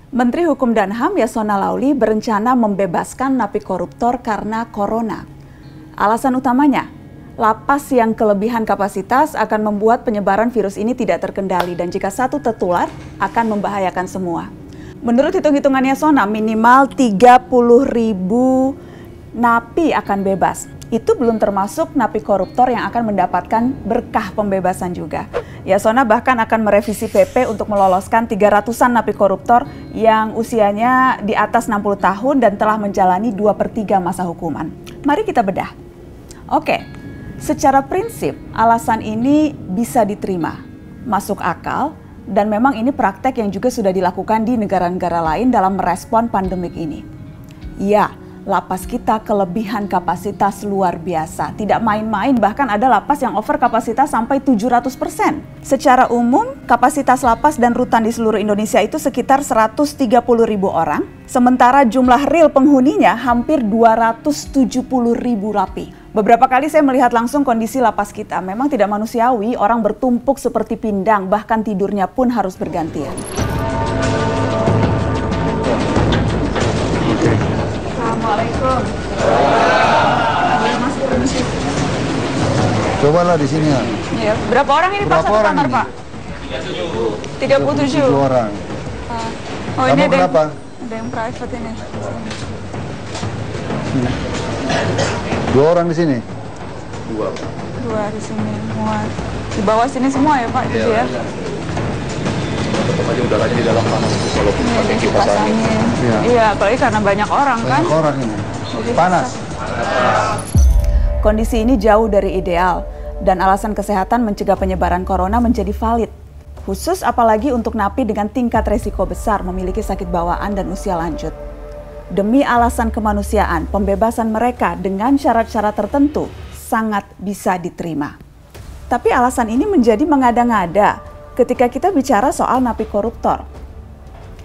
Menteri Hukum dan HAM Yasona Laoly berencana membebaskan napi koruptor karena corona. Alasan utamanya, lapas yang kelebihan kapasitas akan membuat penyebaran virus ini tidak terkendali dan jika satu tertular akan membahayakan semua. Menurut hitung-hitungan Yasona, minimal 30.000 napi akan bebas. Itu belum termasuk napi koruptor yang akan mendapatkan berkah pembebasan juga. Yasona bahkan akan merevisi PP untuk meloloskan 300-an napi koruptor yang usianya di atas 60 tahun dan telah menjalani 2/3 masa hukuman. Mari kita bedah. Oke, secara prinsip alasan ini bisa diterima, masuk akal, dan memang ini praktek yang juga sudah dilakukan di negara-negara lain dalam merespon pandemik ini. Ya, lapas kita kelebihan kapasitas luar biasa, tidak main-main, bahkan ada lapas yang over kapasitas sampai 700%. Secara umum, kapasitas lapas dan rutan di seluruh Indonesia itu sekitar 130.000 orang, sementara jumlah real penghuninya hampir 270.000 napi. Beberapa kali saya melihat langsung kondisi lapas kita, memang tidak manusiawi, orang bertumpuk seperti pindang, bahkan tidurnya pun harus bergantian. Assalamualaikum. Cobalah di sini ya. Iya. Berapa orang ini Pak satu kamar Pak? 37 orang. Oh, Kamu ini ada kenapa? Ada yang private ini. Dua orang di sini? Dua di sini semua. Di bawah sini semua ya Pak, gitu ya? Tetap aja udaranya di dalam panas itu kalau pakai kipas angin. Iya, apalagi karena banyak orang kan. Banyak orang ini. Jadi Panas. Kondisi ini jauh dari ideal dan alasan kesehatan mencegah penyebaran corona menjadi valid. Khusus apalagi untuk napi dengan tingkat resiko besar memiliki sakit bawaan dan usia lanjut. Demi alasan kemanusiaan, pembebasan mereka dengan syarat-syarat tertentu sangat bisa diterima. Tapi alasan ini menjadi mengada-ngada ketika kita bicara soal napi koruptor.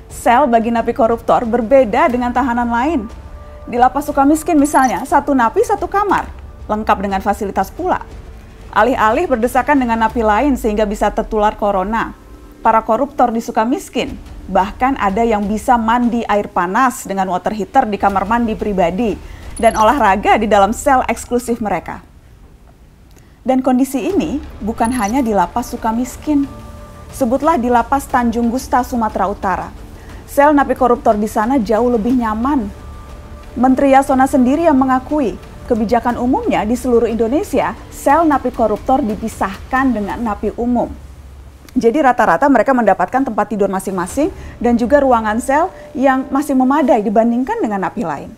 Sel bagi napi koruptor berbeda dengan tahanan lain. Di lapas Sukamiskin misalnya, satu napi satu kamar, lengkap dengan fasilitas pula. Alih-alih berdesakan dengan napi lain sehingga bisa tertular corona, para koruptor di Sukamiskin bahkan ada yang bisa mandi air panas dengan water heater di kamar mandi pribadi dan olahraga di dalam sel eksklusif mereka. Dan kondisi ini bukan hanya di lapas Sukamiskin. Sebutlah di lapas Tanjung Gusta, Sumatera Utara. Sel napi koruptor di sana jauh lebih nyaman. Menteri Yasona sendiri yang mengakui kebijakan umumnya di seluruh Indonesia, sel napi koruptor dipisahkan dengan napi umum. Jadi rata-rata mereka mendapatkan tempat tidur masing-masing dan juga ruangan sel yang masih memadai dibandingkan dengan napi lain.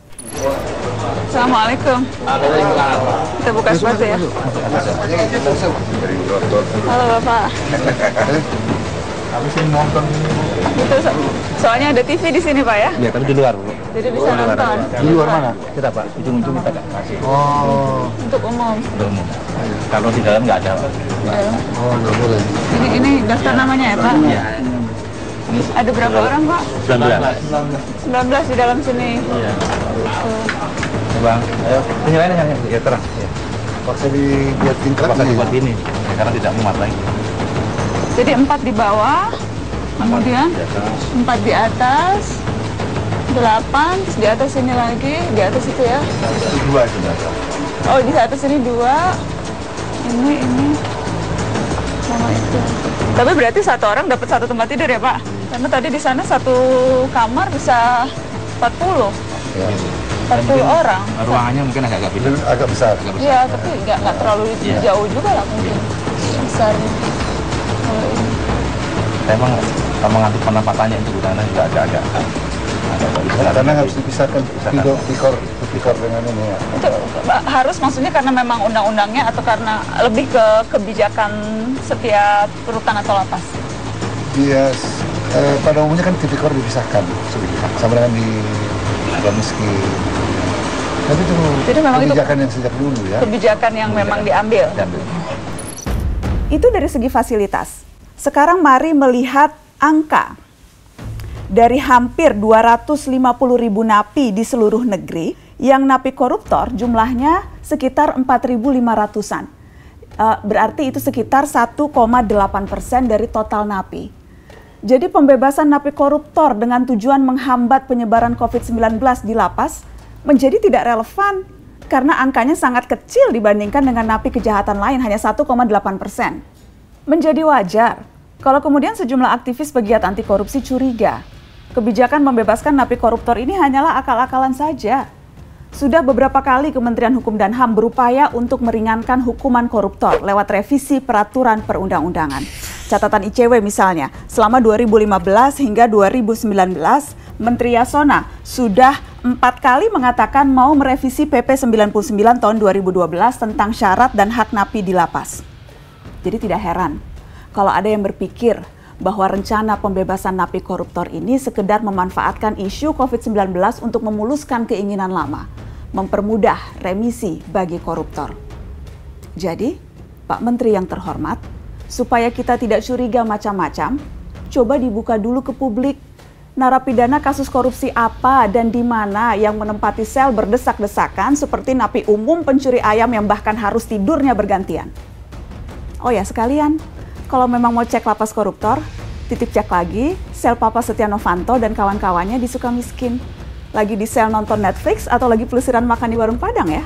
Assalamualaikum. Kita buka sepatu ya. Halo Bapak. Habis ini nonton. Itu soalnya ada TV di sini Pak ya? Ya, tapi di luar, Bu. Jadi bisa nonton. Di luar mana? Kita, Pak, ujung-ujung kita nggak kasih. Oh. Untuk umum. Untuk umum. Kalau di dalam nggak ada, Pak. Oh, nggak boleh. Ini daftar namanya ya Pak? Iya. Ini Ada berapa orang Pak? 19. 19 di dalam sini. Iya. Bang, ayo. Penilaiannya ya terang. Ya. Paksa dibuat tingkat Paksa nih. dibuat ini, ya, karena tidak muat lagi. Jadi 4 di bawah, kemudian 4 di atas, 8, terus di atas ini lagi, di atas itu ya. Itu dua sudah. Oh, di atas ini 2, ini, sama itu. Tapi berarti satu orang dapat satu tempat tidur ya Pak? Karena tadi di sana satu kamar bisa 40. Ya. 40 orang. Ruangannya mungkin agak beda. Agak besar. Iya, tapi nggak terlalu jauh juga lah mungkin. Besar. Kalau ini. Emang kalau mengatur penempatannya itu gudangnya juga agak Karena harus dipisahkan pikor dengan ini ya. Itu harus maksudnya karena memang undang-undangnya atau karena lebih ke kebijakan setiap rutan atau lapas? Iya, pada umumnya kan tipikor dipisahkan sama dengan di Sukamiskin. Tapi itu Jadi memang kebijakan yang sejak dulu ya. Kebijakan yang memang diambil. Itu dari segi fasilitas. Sekarang mari melihat angka. Dari hampir 250.000 napi di seluruh negeri, yang napi koruptor jumlahnya sekitar 4.500-an. Berarti itu sekitar 1,8% dari total napi. Jadi pembebasan napi koruptor dengan tujuan menghambat penyebaran COVID-19 di lapas menjadi tidak relevan karena angkanya sangat kecil dibandingkan dengan napi kejahatan lain, hanya 1,8%. Menjadi wajar kalau kemudian sejumlah aktivis pegiat anti korupsi curiga kebijakan membebaskan napi koruptor ini hanyalah akal-akalan saja. Sudah beberapa kali Kementerian Hukum dan HAM berupaya untuk meringankan hukuman koruptor lewat revisi peraturan perundang-undangan. Catatan ICW misalnya, selama 2015 hingga 2019, Menteri Yasona sudah 4 kali mengatakan mau merevisi PP 99 tahun 2012 tentang syarat dan hak napi di lapas. Jadi tidak heran kalau ada yang berpikir bahwa rencana pembebasan napi koruptor ini sekedar memanfaatkan isu COVID-19 untuk memuluskan keinginan lama, mempermudah remisi bagi koruptor. Jadi, Pak Menteri yang terhormat, supaya kita tidak curiga macam-macam, coba dibuka dulu ke publik. Narapidana kasus korupsi apa dan di mana yang menempati sel berdesak-desakan seperti napi umum pencuri ayam yang bahkan harus tidurnya bergantian. Oh ya, sekalian, kalau memang mau cek lapas koruptor, titip cek lagi sel Papa Setia Novanto dan kawan-kawannya di Sukamiskin. Lagi di sel nonton Netflix atau lagi pelesiran makan di warung Padang ya?